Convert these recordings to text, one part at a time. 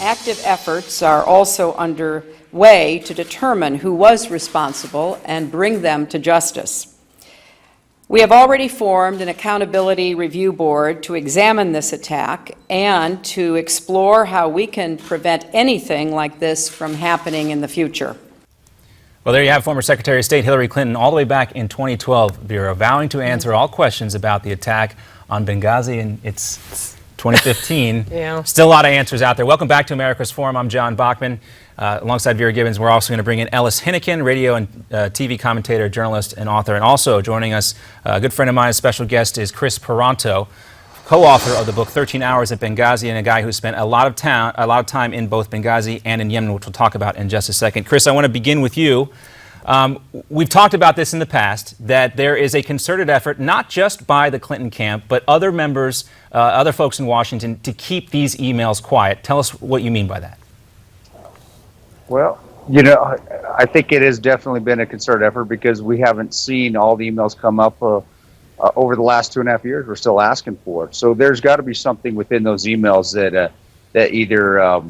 active efforts are also underway to determine who was responsible and bring them to justice. We have already formed an accountability review board to examine this attack and to explore how we can prevent anything like this from happening in the future. Well, there you have former Secretary of State Hillary Clinton all the way back in 2012, Bureau, vowing to answer all questions about the attack on Benghazi, and it's 2015. Yeah. Still a lot of answers out there. Welcome back to America's Forum. I'm John Bachman. Alongside Vera Gibbons, we're also going to bring in Ellis Hinnikin, radio and TV commentator, journalist, and author. And also joining us, a good friend of mine, a special guest, is Kris Paronto, co-author of the book 13 Hours at Benghazi, and a guy who spent a lot of time in both Benghazi and in Yemen, which we'll talk about in just a second. Kris, I want to begin with you. We've talked about this in the past, that there is a concerted effort, not just by the Clinton camp, but other members, other folks in Washington, to keep these emails quiet. Tell us what you mean by that. Well, you know, I think it has definitely been a concerted effort because we haven't seen all the emails come up over the last 2.5 years. We're still asking for it. So there's got to be something within those emails that either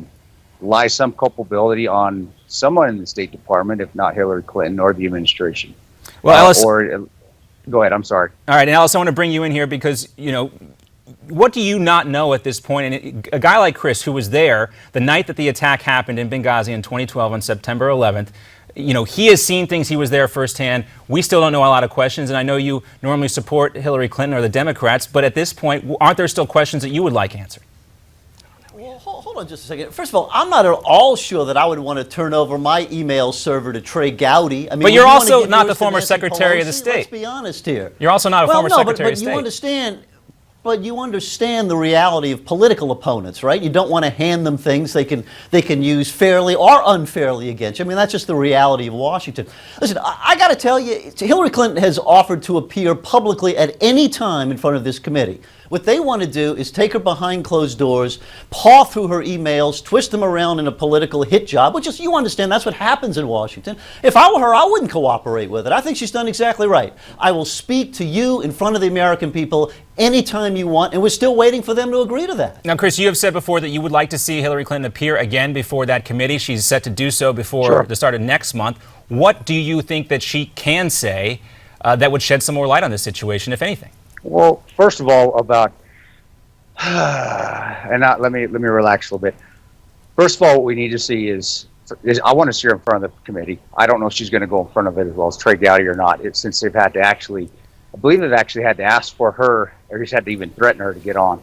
lies some culpability on someone in the State Department, if not Hillary Clinton or the administration. Well, Ellis, go ahead. I'm sorry. All right, and Ellis, I want to bring you in here because, you know, what do you not know at this point? And a guy like Kris, who was there the night that the attack happened in Benghazi in 2012 on September 11th, you know, he has seen things, he was there firsthand. We still don't know a lot of questions, and I know you normally support Hillary Clinton or the Democrats, but at this point, aren't there still questions that you would like answered? Well, hold on just a second. First of all, I'm not at all sure that I would want to turn over my email server to Trey Gowdy. I mean, but you're also not the former Secretary of the State. Let's be honest here. You're also not a former Secretary of State. But you understand the reality of political opponents, right? You don't want to hand them things they can use fairly or unfairly against you. I mean, that's just the reality of Washington. Listen, I got to tell you, Hillary Clinton has offered to appear publicly at any time in front of this committee. What they want to do is take her behind closed doors, paw through her emails, twist them around in a political hit job, which is, you understand, that's what happens in Washington. If I were her, I wouldn't cooperate with it. I think she's done exactly right. I will speak to you in front of the American people anytime you want, and we're still waiting for them to agree to that. Now, Kris, you have said before that you would like to see Hillary Clinton appear again before that committee. She's set to do so before the start of next month. What do you think that she can say that would shed some more light on this situation, if anything? Well, first of all, about let me relax a little bit. First of all, what we need to see is I want to see her in front of the committee. I don't know if she's going to go in front of it as well as Trey Gowdy or not. Since they've had to I believe they've actually had to ask for her, or just had to even threaten her to get on.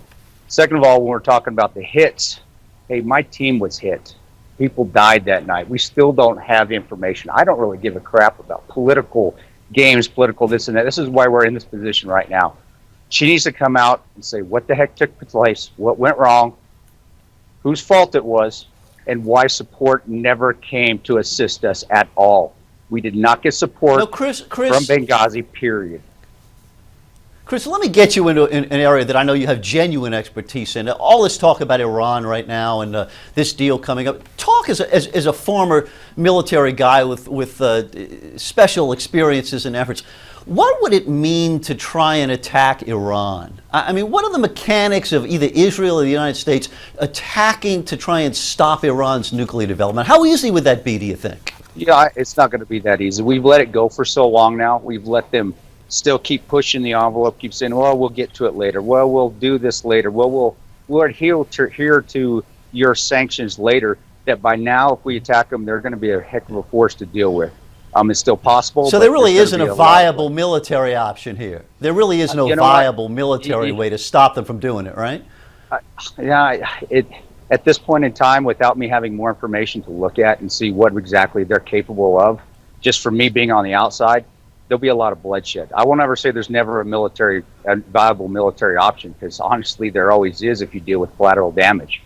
Second of all, when we're talking about the hits, hey, my team was hit. People died that night. We still don't have the information. I don't really give a crap about political games, political this and that. This is why we're in this position right now. She needs to come out and say what the heck took place, what went wrong, whose fault it was, and why support never came to assist us at all. We did not get support from Benghazi, period. Kris, let me get you into an area that I know you have genuine expertise in. All this talk about Iran right now and this deal coming up. Talk as a former military guy with special experiences and efforts. What would it mean to try and attack Iran? I mean, what are the mechanics of either Israel or the United States attacking to try and stop Iran's nuclear development? How easy would that be, do you think? Yeah, it's not going to be that easy. We've let it go for so long now. We've let them still keep pushing the envelope, keep saying, well, we'll get to it later. Well, we'll do this later. Well, we'll adhere to your sanctions later, that by now, if we attack them, they're going to be a heck of a force to deal with. It's still possible. So there really isn't a viable military option here. There really is no viable military way to stop them from doing it, right? At this point in time, without me having more information to look at and see what exactly they're capable of, just for me being on the outside, there'll be a lot of bloodshed. I won't ever say there's never a viable military option, because honestly, there always is if you deal with collateral damage.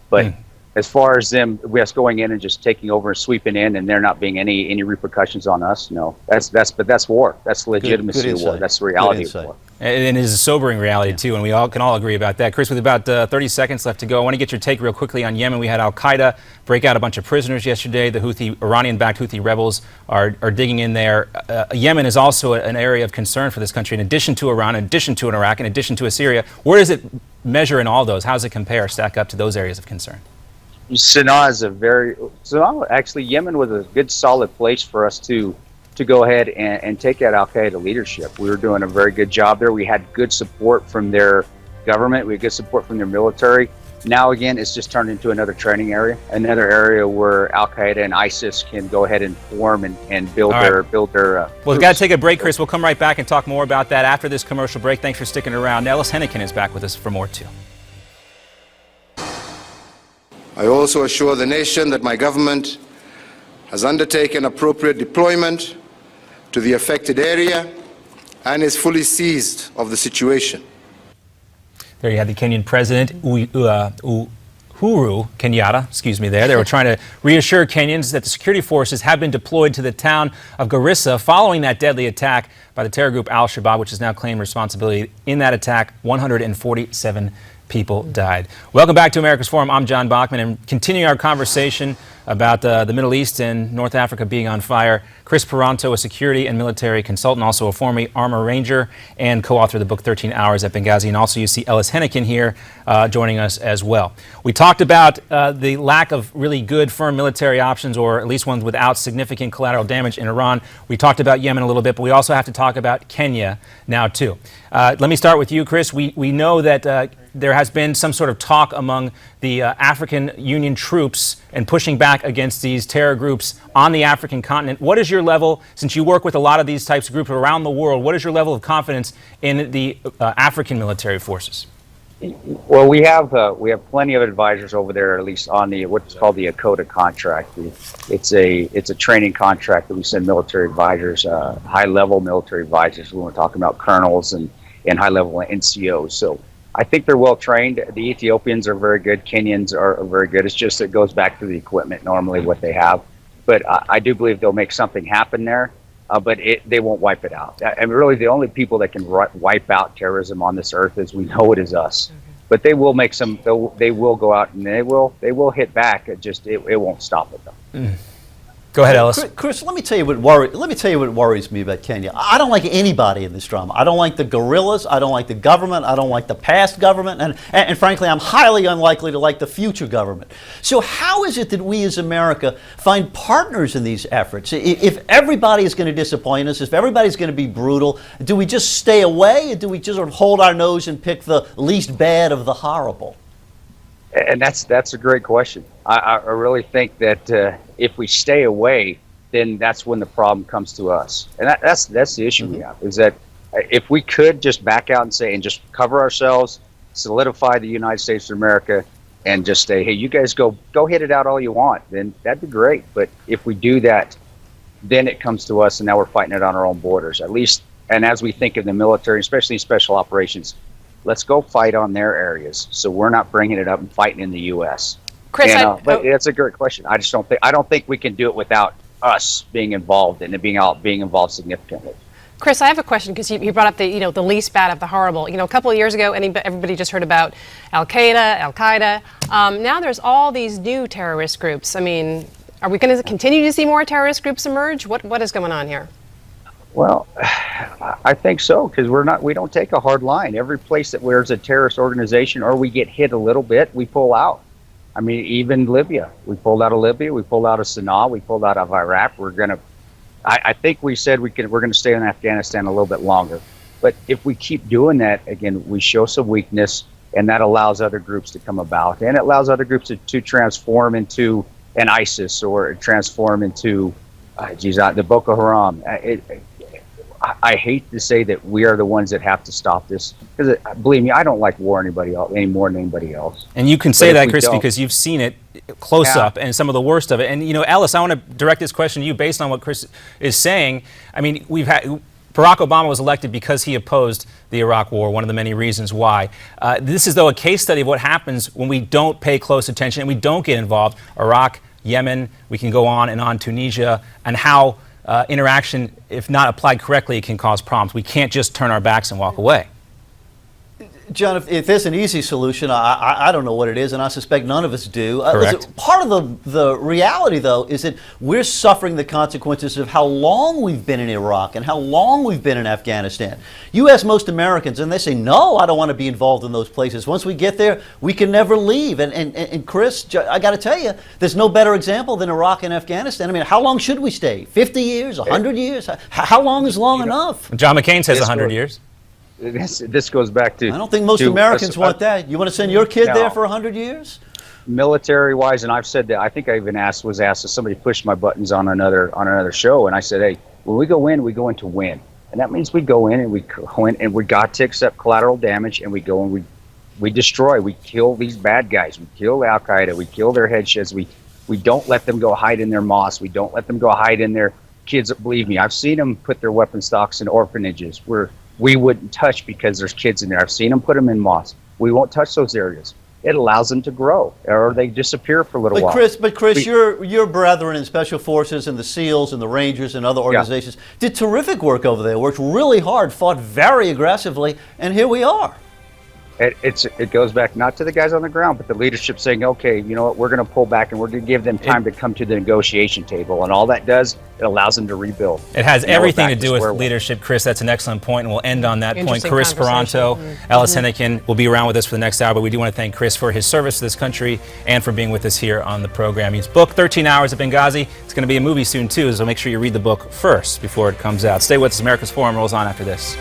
But as far as us going in and just taking over and sweeping in, and there not being any repercussions on us, no. That's war. That's the legitimacy of war. That's the reality of war. And it is a sobering reality, too, and we can all agree about that. Kris, with about 30 seconds left to go, I want to get your take real quickly on Yemen. We had al-Qaeda break out a bunch of prisoners yesterday. The Iranian-backed Houthi rebels are digging in there. Yemen is also an area of concern for this country, in addition to Iran, in addition to Iraq, in addition to Syria. Where does it measure in all those? How does it stack up to those areas of concern? Sanaa is actually, Yemen was a good solid place for us to go ahead and take out Al Qaeda leadership. We were doing a very good job there. We had good support from their government. We had good support from their military. Now again, it's just turned into another training area, another area where Al Qaeda and ISIS can go ahead and form and build their. Well, we've got to take a break, Kris. We'll come right back and talk more about that after this commercial break. Thanks for sticking around. Ellis Hennikin is back with us for more too. I also assure the nation that my government has undertaken appropriate deployment to the affected area and is fully seized of the situation. There you have the Kenyan president, Uhuru Kenyatta, there. They were trying to reassure Kenyans that the security forces have been deployed to the town of Garissa following that deadly attack by the terror group Al-Shabaab, which has now claimed responsibility. In that attack, 147 people died. Welcome back to America's Forum. I'm John Bachman, and continuing our conversation about the Middle East and North Africa being on fire. Kris Paronto, a security and military consultant, also a former Army Ranger, and co-author of the book 13 Hours at Benghazi. And also you see Ellis Hennikin here joining us as well. We talked about the lack of really good, firm military options, or at least ones without significant collateral damage in Iran. We talked about Yemen a little bit, but we also have to talk about Kenya now too. Let me start with you, Kris. We know that there has been some sort of talk among the African Union troops and pushing back against these terror groups on the African continent. What is your level, since you work with a lot of these types of groups around the world, what is your level of confidence in the African military forces? Well, we have plenty of advisors over there, at least on the what's called the ACOTA contract. It's a training contract that we send military advisors, high-level military advisors. When we're talking about colonels and high-level NCOs. So I think they're well trained. The Ethiopians are very good. Kenyans are very good. It's just it goes back to the equipment normally what they have. But I do believe they'll make something happen there. But they won't wipe it out. And really, the only people that can wipe out terrorism on this earth, as we know it, is us. But they will make some. They will go out and they will hit back. It won't stop it though. Go ahead, Ellis. Kris, let me tell you what worries me about Kenya. I don't like anybody in this drama. I don't like the guerrillas. I don't like the government. I don't like the past government. And frankly, I'm highly unlikely to like the future government. So how is it that we as America find partners in these efforts? If everybody is going to disappoint us, if everybody's going to be brutal, do we just stay away, or do we just sort of hold our nose and pick the least bad of the horrible? And that's a great question. I really think that if we stay away, then that's when the problem comes to us. And that's the issue we have, is that if we could just back out and say, and just cover ourselves, solidify the United States of America, and just say, hey, you guys go hit it out all you want, then that'd be great. But if we do that, then it comes to us, and now we're fighting it on our own borders, at least. And as we think of the military, especially in special operations, let's go fight on their areas, so we're not bringing it up and fighting in the U.S. Kris, but that's a great question. I don't think we can do it without us being involved and being involved significantly. Kris, I have a question, because you brought up the least bad of the horrible. A couple of years ago, everybody just heard about Al Qaeda. Now there's all these new terrorist groups. I mean, are we going to continue to see more terrorist groups emerge? What is going on here? Well, I think so, because we don't take a hard line. Every place that there's a terrorist organization or we get hit a little bit, we pull out. I mean, even Libya, we pulled out of Libya, we pulled out of Sanaa, we pulled out of Iraq. I think we said we're going to stay in Afghanistan a little bit longer. But if we keep doing that, again, we show some weakness, and that allows other groups to come about, and it allows other groups to transform into an ISIS or transform into, the Boko Haram. I hate to say that we are the ones that have to stop this, because believe me, I don't like war any more than anybody else. And you can say that, Kris, because you've seen it close up and some of the worst of it. And Ellis, I want to direct this question to you based on what Kris is saying. I mean, Barack Obama was elected because he opposed the Iraq War, one of the many reasons why. This is, though, a case study of what happens when we don't pay close attention and we don't get involved. Iraq, Yemen, we can go on, Tunisia, and how interaction, if not applied correctly, can cause problems. We can't just turn our backs and walk away. John, if there's an easy solution, I don't know what it is, and I suspect none of us do. Correct. Listen, part of the reality, though, is that we're suffering the consequences of how long we've been in Iraq and how long we've been in Afghanistan. You ask most Americans, and they say, no, I don't want to be involved in those places. Once we get there, we can never leave. And Kris, I got to tell you, there's no better example than Iraq and Afghanistan. I mean, how long should we stay? 50 years? 100 years? How long is long enough? John McCain says 100 years. This goes back to. I don't think most Americans want that. You want to send your kid there for 100 years? Military-wise, and I've said that. I think I even was asked if somebody pushed my buttons on another show, and I said, hey, when we go in to win, and that means we go in and we got to accept collateral damage, and we go and we destroy, we kill these bad guys, we kill Al Qaeda, we kill their headsheads, we don't let them go hide in their mosques, we don't let them go hide in their kids. Believe me, I've seen them put their weapon stocks in orphanages where we wouldn't touch because there's kids in there. I've seen them put them in mosques. We won't touch those areas. It allows them to grow, or they disappear for a little while. Kris, your brethren in Special Forces and the SEALs and the Rangers and other organizations did terrific work over there, worked really hard, fought very aggressively, and here we are. It goes back not to the guys on the ground, but the leadership saying, okay, you know what, we're going to pull back and we're going to give them time to come to the negotiation table. And all that does, it allows them to rebuild. It has everything to do with leadership, Kris. That's an excellent point, and we'll end on that point. Kris Paronto, Ellis Hennikin will be around with us for the next hour, but we do want to thank Kris for his service to this country and for being with us here on the program. His book, 13 Hours at Benghazi, it's going to be a movie soon, too, so make sure you read the book first before it comes out. Stay with us. America's Forum rolls on after this.